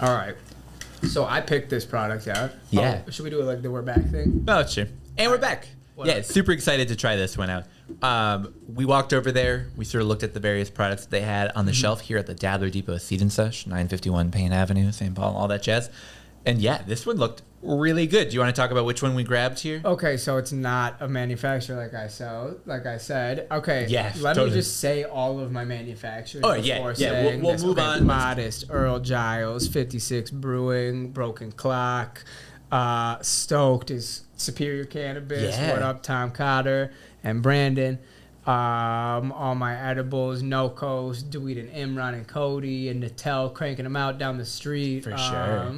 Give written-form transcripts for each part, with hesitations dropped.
All right. So I picked this product out. Yeah. Oh, should we do it like the we're back thing? Oh, sure. And we're back. What Yeah, up? super excited to try this one out. We walked over there. We sort of looked at the various products that they had on the shelf here at the Dabbler Depot Seed and Sush, 951 Payne Avenue, St. Paul, all that jazz. And yeah, this one looked really good. Do you want to talk about which one we grabbed here? Okay, so it's not a manufacturer like I said. Okay, Yeah, let totally. me just say all of my manufacturers Oh, before yeah. saying We'll this. move Okay, on. Modest, Earl Giles, 56 Brewing, Broken Clock, Stoked is Superior Cannabis. Yeah. What up, Tom Cotter and Brandon. All my edibles, No Coast, Dweed and Imran and Cody and Natel cranking them out down the street. For sure.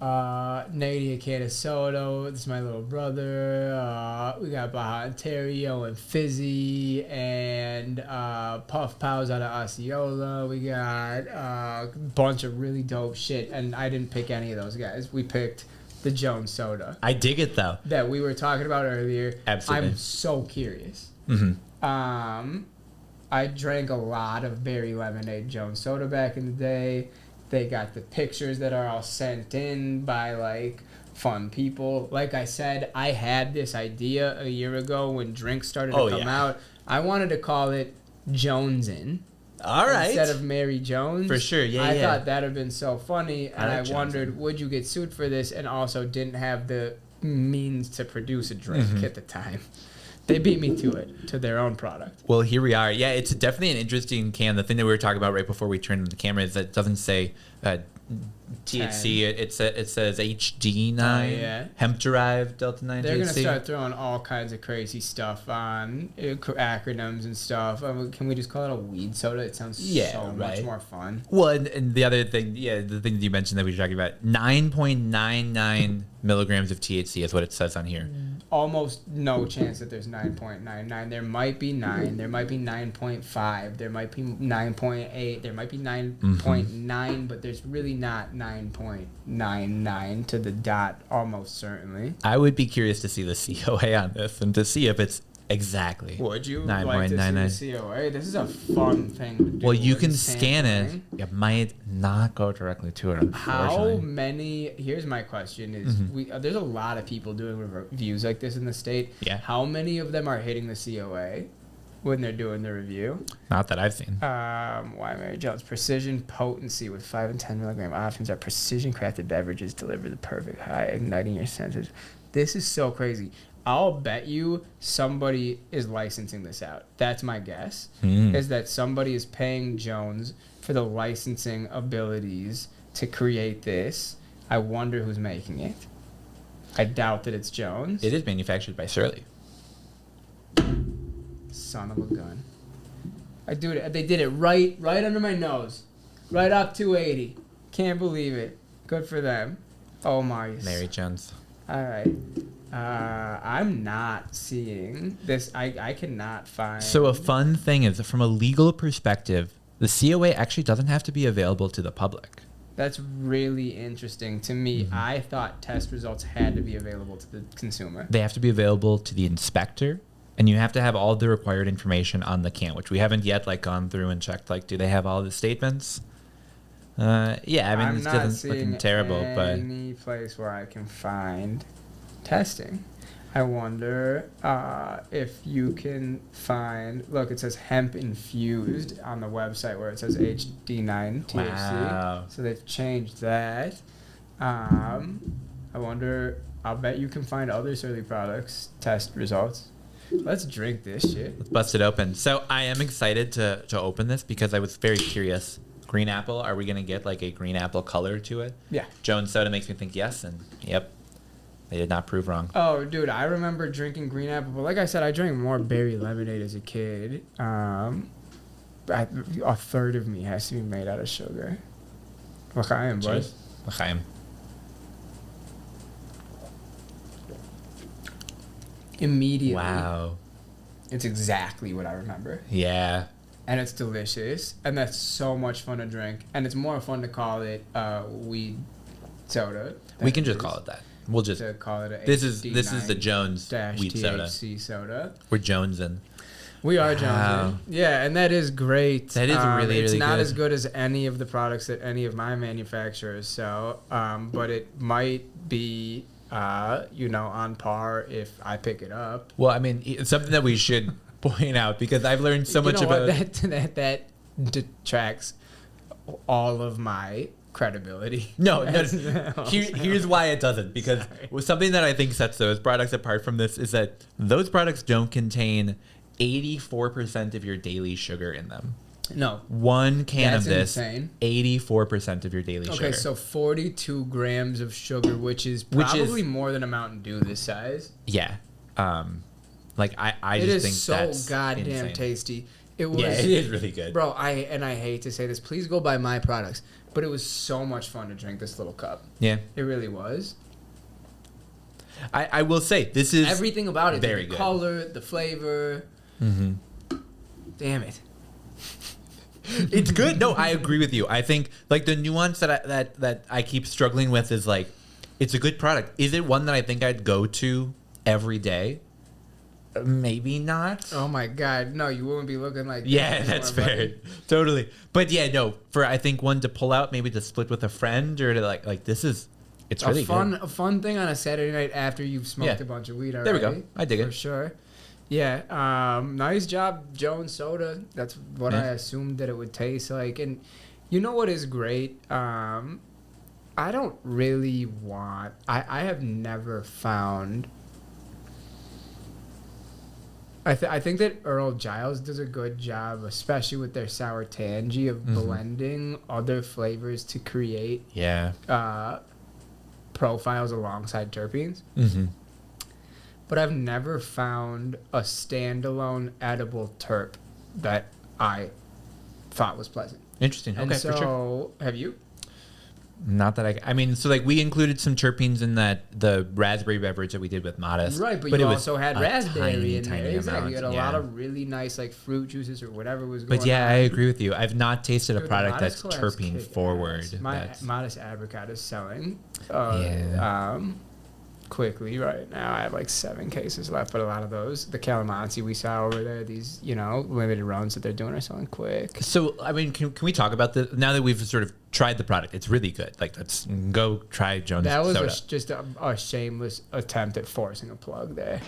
Nadia Canisoto, this is my little brother. We got Baja Ontario and Fizzy and Puff Pows out of Osceola. We got a bunch of really dope shit, and I didn't pick any of those guys. We picked the Jones Soda I dig it, though. that we were talking about earlier. Absolutely. I'm so curious. Mm-hmm. I drank a lot of berry lemonade Jones Soda back in the day. They got the pictures that are all sent in by like fun people. Like I said, I had this idea a year ago when drinks started to come out. I wanted to call it Jonesin. All right. Instead of Mary Jones. For sure, yeah, I yeah. thought that would have been so funny. And I like wondered, Jonesin. would you get sued for this? And also didn't have the means to produce a drink Mm-hmm. at the time. They beat me to it, to their own product. Well, here we are. Yeah, it's definitely an interesting can. The thing that we were talking about right before we turned on the camera is that it doesn't say THC. It says HD9, yeah. hemp-derived Delta-9 They're THC. going to start throwing all kinds of crazy stuff on acronyms and stuff. Can we just call it a weed soda? It sounds so much more fun. Well, and the other thing, the thing that you mentioned that we were talking about, 9.99 milligrams of THC is what it says on here. Almost no chance that there's 9.99. There might be 9. There might be 9.5. There might be 9.8. There might be 9.9, but there's really not 9.99 to the dot, almost certainly. I would be curious to see the COA on this and to see if it's exactly. Would you 9.99. like to see the COA? This is a fun thing to do. Well, you with can scan it. sampling. It might not go directly to it, How unfortunately. many? Here's my question: Is there's a lot of people doing reviews like this in the state. Yeah. How many of them are hitting the COA when they're doing the review? Not that I've seen. Why Mary Jones? Precision potency with 5 and 10 milligram options. Our precision crafted beverages deliver the perfect high, igniting your senses. This is so crazy. I'll bet you somebody is licensing this out. That's my guess. Is that somebody is paying Jones for the licensing abilities to create this. I wonder who's making it. I doubt that it's Jones. It is manufactured by Surly. Son of a gun. They did it right under my nose. Right off 280. Can't believe it. Good for them. Oh my. Mary Jones. All right. I'm not seeing this. I cannot find. So a fun thing is that from a legal perspective, the COA actually doesn't have to be available to the public. That's really interesting to me. I thought test results had to be available to the consumer. They have to be available to the inspector, and you have to have all the required information on the can, which we haven't yet gone through and checked. Do they have all the statements? Yeah, I mean, I'm it not doesn't seeing look terrible, but any place where I can find testing. I wonder if you can find. Look, it says hemp infused on the website where it says HD9 THC. Wow. So they've changed that. I wonder. I'll bet you can find other Surly products test results. Let's drink this shit. let's bust it open. So I am excited to open this because I was very curious. Green apple, are we going to get a green apple color to it? Yeah. Jones Soda makes me think yes, and yep, they did not prove wrong. Oh, dude, I remember drinking green apple, but like I said, I drank more berry lemonade as a kid. A third of me has to be made out of sugar. L'chaim, boys. L'chaim. Immediately. Wow. It's exactly what I remember. Yeah. And it's delicious. And that's so much fun to drink. And it's more fun to call it weed soda. We can just call it that. We'll just to call it a this is the Jones dash weed soda. THC soda. We're Jonesin. We are Wow. Jonesy. Yeah, and that is great. That is really, it's really not good. as good as any of the products that any of my manufacturers sell, but it might be, on par if I pick it up. Well, I mean, it's something that we should point out because I've learned so much about that detracts all of my credibility. No. Here's why it doesn't. Because something that I think sets those products apart from this is that those products don't contain 84% of your daily sugar in them. No. One can That's of this, insane. 84% of your daily sugar. Okay, so 42 grams of sugar, which is probably more than a Mountain Dew this size. Yeah. I It just is think so that's goddamn insane. tasty. It was. Yeah, it is really good. Bro, I hate to say this. Please go buy my products. But it was so much fun to drink this little cup. Yeah. It really was. I will say, this is everything about it. very the good. color, the flavor. Mm-hmm. Damn it. It's good. No, I agree with you. I think the nuance that I keep struggling with is it's a good product. Is it one that I think I'd go to every day? Maybe not. Oh my God. No, you wouldn't be looking like Yeah, that that's anymore, fair. buddy. Totally. But yeah, no, for I think one to pull out, maybe to split with a friend or to like this is it's really good. A fun thing on a Saturday night after you've smoked a bunch of weed already. There we go. I dig it. For sure. Yeah. Nice job, Jones Soda. That's what I assumed that it would taste like. And you know what is great? I don't really want... I have never found... I think that Earl Giles does a good job, especially with their sour tangy, of blending other flavors to create profiles alongside terpenes. Mm-hmm. But I've never found a standalone edible terp that I thought was pleasant. Interesting. And Okay, so, for sure. have you? Not that I mean, so we included some terpenes in the raspberry beverage that we did with Modest. Right, but it you was also had a raspberry in tiny there. Exactly. You had a amount, lot of really nice fruit juices or whatever was going on. But yeah, I agree with you. I've not tasted a Dude, product the Modest that's collabs terpene kick forward. ass. My That's Modest Apricot is selling quickly right now. I have 7 cases left, but a lot of those, the Calamansi we saw over there, these, limited runs that they're doing are selling quick. So, I mean, can we talk about this now that we've sort of tried the product? It's really good. Let's go try Jones That was Soda. just a shameless attempt at forcing a plug there.